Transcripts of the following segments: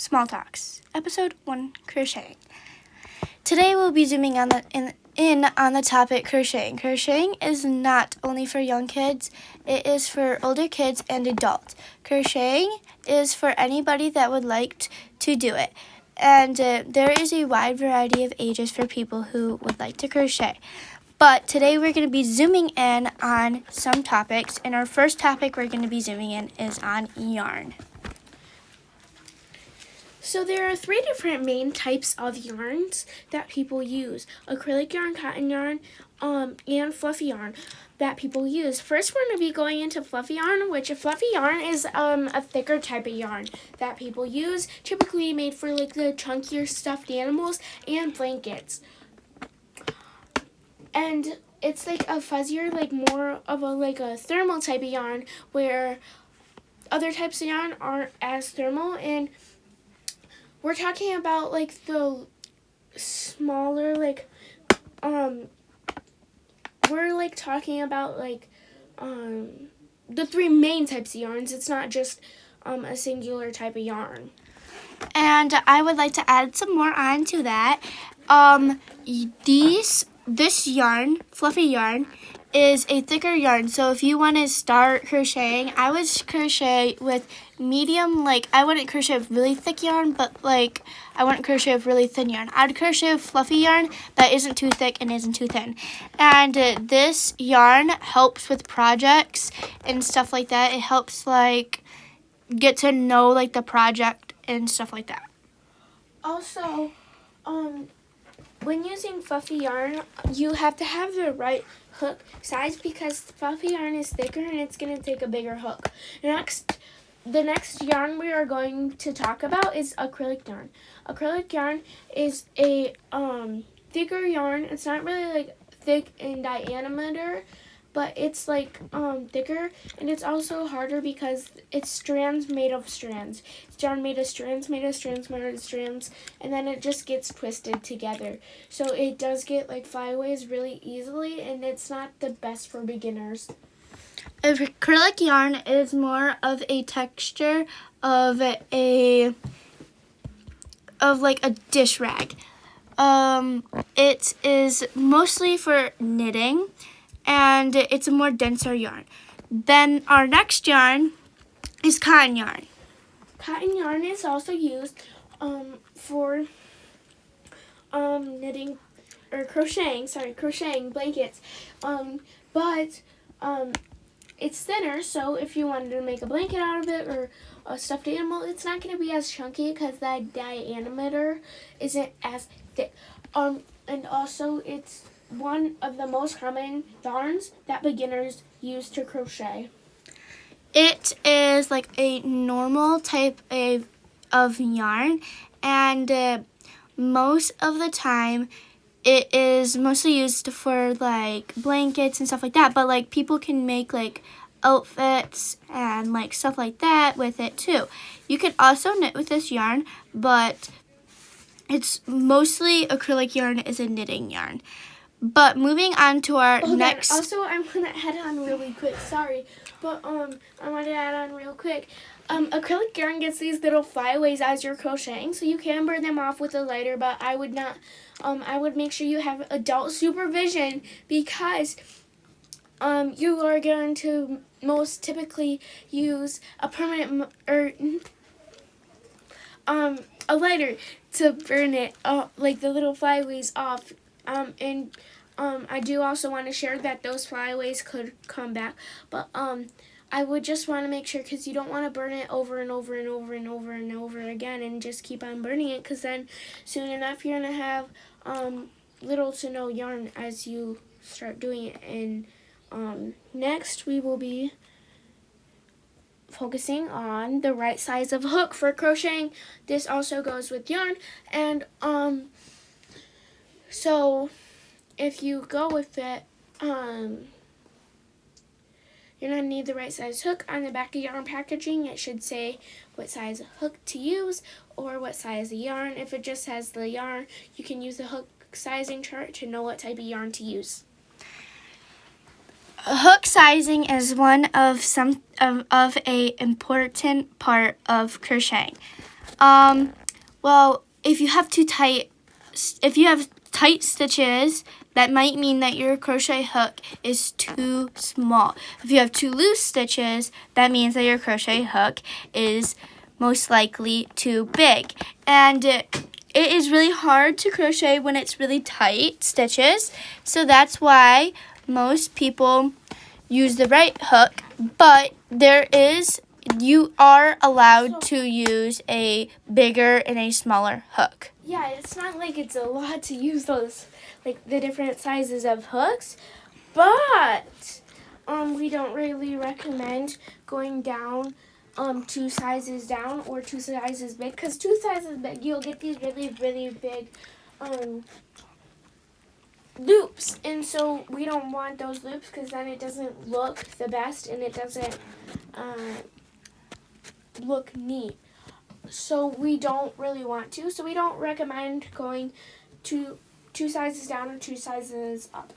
Small Talks, Episode 1, Crocheting. Today we'll be zooming on the topic crocheting. Crocheting is not only for young kids, it is for older kids and adults. Crocheting is for anybody that would like to do it. And there is a wide variety of ages for people who would like to crochet. But today we're going to be zooming in on some topics, and our first topic we're going to be zooming in is on yarn. So there are three different main types of yarns that people use: acrylic yarn, cotton yarn, and fluffy yarn that people use. First, we're going to be going into fluffy yarn, which a fluffy yarn is a thicker type of yarn that people use, typically made for like the chunkier stuffed animals and blankets. And it's like a fuzzier, like more of a thermal type of yarn, where other types of yarn aren't as thermal. And we're talking about like the smaller, we're like talking about like the three main types of yarns. It's not just a singular type of yarn. And I would like to add some more on to that. This yarn, fluffy yarn, is a thicker yarn. So if you want to start crocheting, I would crochet with medium, I wouldn't crochet with really thick yarn, but I wouldn't crochet with really thin yarn. I'd crochet with fluffy yarn that isn't too thick and isn't too thin. And this yarn helps with projects and stuff like that. It helps get to know the project and stuff like that. Also, when using fluffy yarn, you have to have the right hook size because fluffy yarn is thicker and it's going to take a bigger hook. The next yarn we are going to talk about is acrylic yarn. Acrylic yarn is a thicker yarn. It's not really thick in diameter, but it's thicker, and it's also harder because it's strands made of strands. It's yarn made of strands, and then it just gets twisted together. So it does get flyaways really easily, and it's not the best for beginners. Acrylic yarn is more of a texture of a dish rag. It is mostly for knitting, and it's a more denser yarn. Then our next yarn is cotton yarn. Cotton yarn is also used for knitting or crocheting blankets. But it's thinner, so if you wanted to make a blanket out of it or a stuffed animal, it's not going to be as chunky because that diameter isn't as thick. And also it's one of the most common yarns that beginners use to crochet. It is a normal type of yarn, and most of the time it is mostly used for blankets and stuff like that, but people can make outfits and stuff like that with it too. You can also knit with this yarn, but it's mostly acrylic yarn is a knitting yarn. But moving on to our next... Also, I'm going to add on really quick. Sorry. But I want to add on real quick. Acrylic yarn gets these little flyaways as you're crocheting, so you can burn them off with a lighter, but I would not. I would make sure you have adult supervision because you are going to most typically use a permanent a lighter to burn it, the little flyaways off. And I do also want to share that those flyaways could come back, but I would just want to make sure, because you don't want to burn it over and over and over and over and over again and just keep on burning it, because then soon enough you're going to have little to no yarn as you start doing it. And next we will be focusing on the right size of hook for crocheting. This also goes with yarn, and so if you go with it, you're going to need the right size hook. On the back of yarn packaging, it should say what size hook to use or what size of yarn. If it just has the yarn, you can use the hook sizing chart to know what type of yarn to use. Hook sizing is one of a important part of crocheting. Well, if you have tight stitches, that might mean that your crochet hook is too small. If you have too loose stitches, that means that your crochet hook is most likely too big. And it is really hard to crochet when it's really tight stitches, so that's why most people use the right hook, but you are allowed to use a bigger and a smaller hook. Yeah, it's not like it's a lot to use those, like the different sizes of hooks, but we don't really recommend going down 2 sizes down or 2 sizes big, because 2 sizes big you'll get these really, really big loops, and so we don't want those loops because then it doesn't look the best and it doesn't look neat. So we don't really want to. So we don't recommend going to 2 sizes down or 2 sizes up.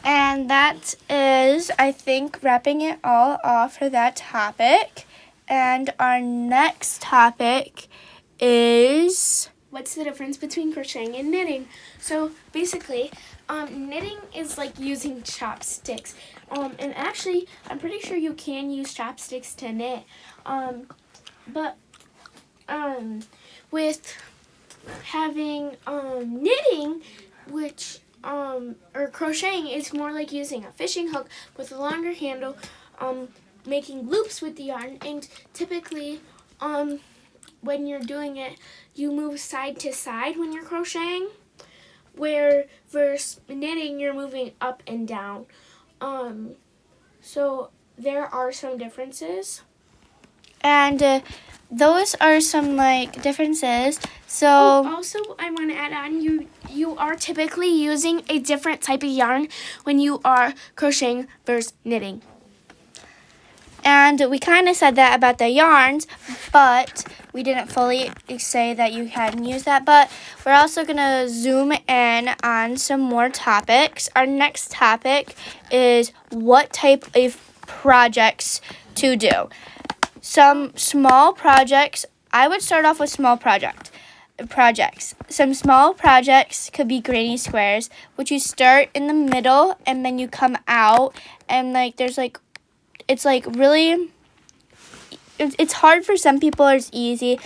And that is, I think, wrapping it all off for that topic. And our next topic is... What's the difference between crocheting and knitting? So basically, knitting is like using chopsticks. And actually, I'm pretty sure you can use chopsticks to knit. But with having knitting, which or crocheting, it's more like using a fishing hook with a longer handle, making loops with the yarn, and typically when you're doing it, you move side to side when you're crocheting, where versus knitting you're moving up and down. So there are some differences. And those are some differences. So also, I want to add on, you are typically using a different type of yarn when you are crocheting versus knitting. And we kind of said that about the yarns, but we didn't fully say that you hadn't used that. But we're also going to zoom in on some more topics. Our next topic is what type of projects to do. Some small projects, I would start off with small projects. Some small projects could be granny squares, which you start in the middle and then you come out, and it's hard for some people, or it's easy,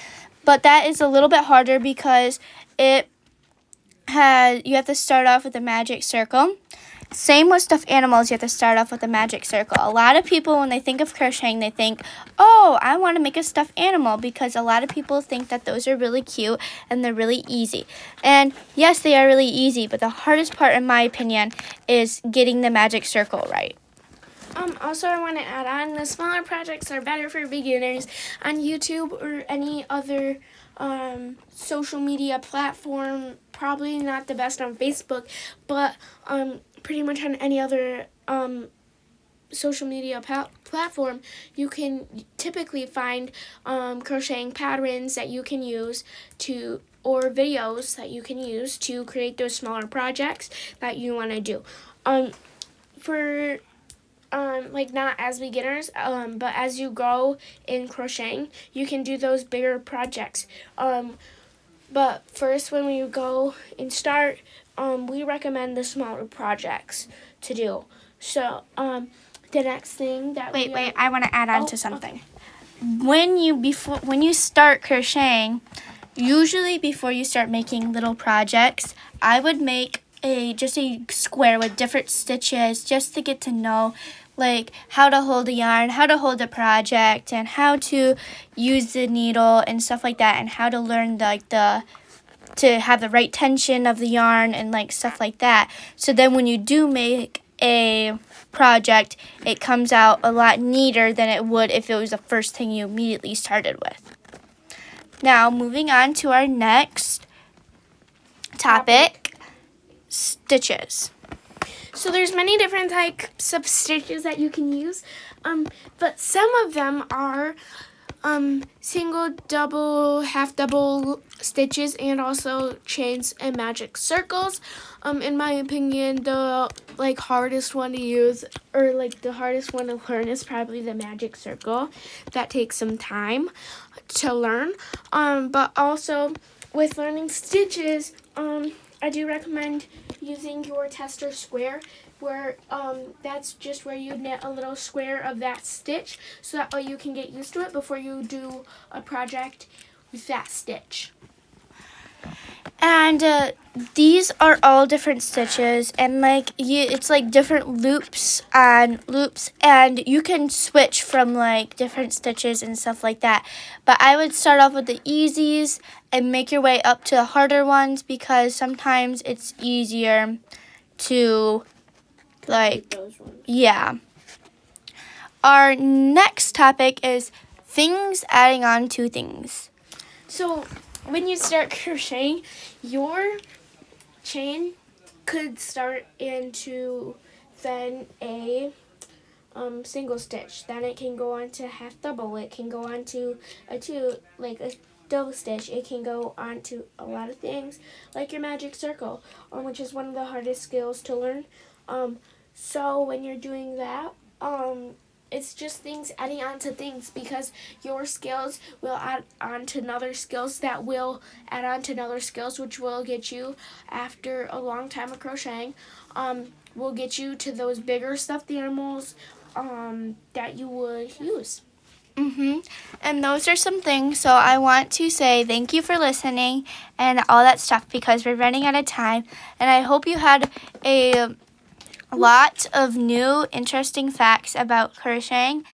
but that is a little bit harder because you have to start off with a magic circle. Same with stuffed animals, you have to start off with a magic circle. A lot of people, when they think of crocheting, they think, oh, I want to make a stuffed animal, because a lot of people think that those are really cute and they're really easy. And yes, they are really easy, but the hardest part, in my opinion, is getting the magic circle right. Also, I want to add on, the smaller projects are better for beginners on YouTube or any other social media platform. Probably not the best on Facebook, but pretty much on any other social media platform, you can typically find crocheting patterns that you can use or videos that you can use to create those smaller projects that you want to do. For not as beginners, but as you go in crocheting, you can do those bigger projects. But first, when we go and start, we recommend the smaller projects to do. So, the next thing that Wait, I want to add on to something. Okay. When you start crocheting, usually before you start making little projects, I would make just a square with different stitches, just to get to know how to hold the yarn, how to hold the project, and how to use the needle and stuff like that, and how to learn to have the right tension of the yarn and stuff like that. So then when you do make a project, it comes out a lot neater than it would if it was the first thing you immediately started with. Now, moving on to our next topic, stitches. So there's many different types of stitches that you can use, but some of them are single, double, half double stitches, and also chains and magic circles. In my opinion, the hardest one to use, or the hardest one to learn, is probably the magic circle. That takes some time to learn. But also with learning stitches, I do recommend using your tester square, where that's just where you knit a little square of that stitch, so that way you can get used to it before you do a project with that stitch. And these are all different stitches, and it's like different loops, and you can switch from like different stitches and stuff like that. But I would start off with the easies and make your way up to the harder ones, because sometimes it's easier to Those ones. yeah. Our next topic is things adding on to things. So when you start crocheting, your chain could start into then a single stitch. Then it can go on to half double. It can go on to a double stitch. It can go on to a lot of things, like your magic circle, which is one of the hardest skills to learn. So when you're doing that, it's just things adding on to things, because your skills will add on to another skills that will add on to another skills, which will get you, after a long time of crocheting, will get you to those bigger stuffed animals that you would use. And those are some things. So I want to say thank you for listening and all that stuff, because we're running out of time. And I hope you had a lot of new interesting facts about crocheting.